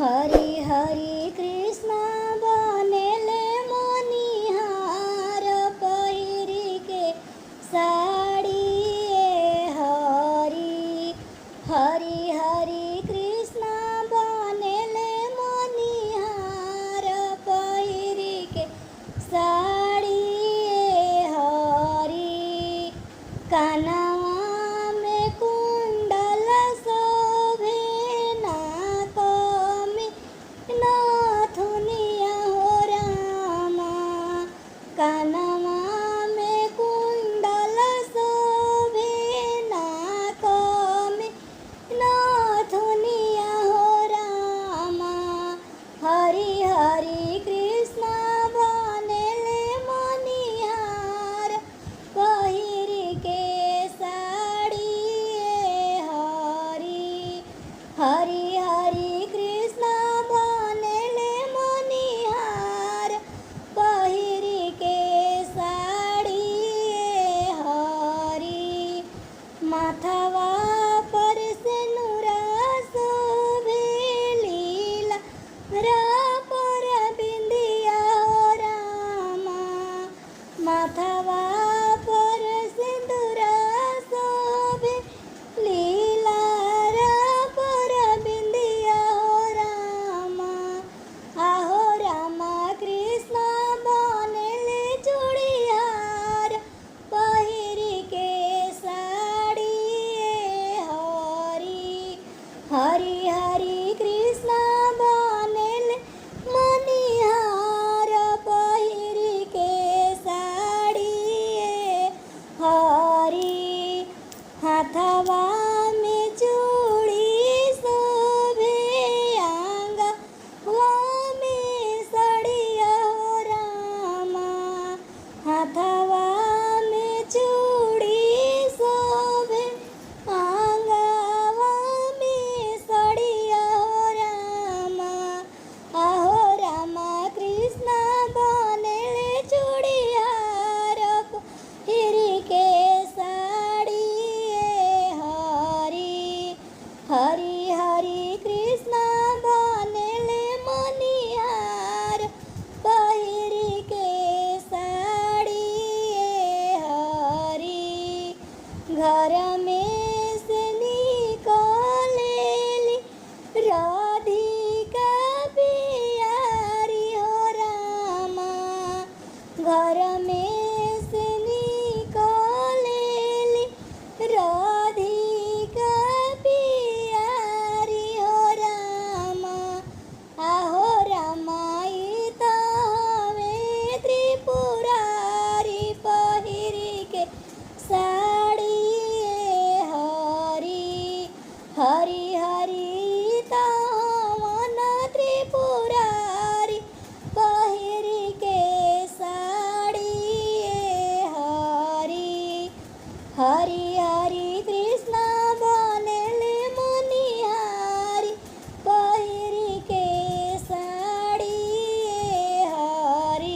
हरि हरि कृष्ण बनेले मनिहार पहिरी के साड़ी हरि हरि हरि कृष्ण बनेले मनिहार पहिरी के साड़ी हरि कानवा में कुंडल शोभे नाक में नाथुनिया हो रामा कानवा में कुंडल शोभे नाक में नाथुनिया हो रामा हरि हरि कृष्ण बनेले मनिहार पहिरी के साड़ी हरि हरि हरि कृष्ण बनेले मनिहार पहिरी के साड़ी हरि माथवा पर सिनुरा शोभे लीला पर बिंदिया हो रामा माथवा पर सिंदूरा शोभे लीला पर बिंदिया हो रामा आहो रामा कृष्ण बनेले चूड़ियार पहिरी के साड़ी हरि हरि हरि कृष्ण बनेले मनिहार पहिरी के साड़ी हरि हाथवा में चूड़ी शोभे अंगवा में सड़िया हो रामा हाथवा में चूड़ी शोभे अंगवा में सड़िया हो रामा आहो रामा कृष्ण बनेले चूड़ियार पहिरी के साड़ी हरि हरि हरि कृष्ण बनेले मनिहार पहिरी के साड़ी हरि घर में से निकलेली राधिका पियारी हो रामा घर में से निकलेली राधिका पियारी हो रामा आहो रामा ई त हवे त्रिपुरारी पहिरी के साड़ी हरि हरि हरि त हवन त्रिपुरारी पहिरी के साड़ी हरि हरि हरि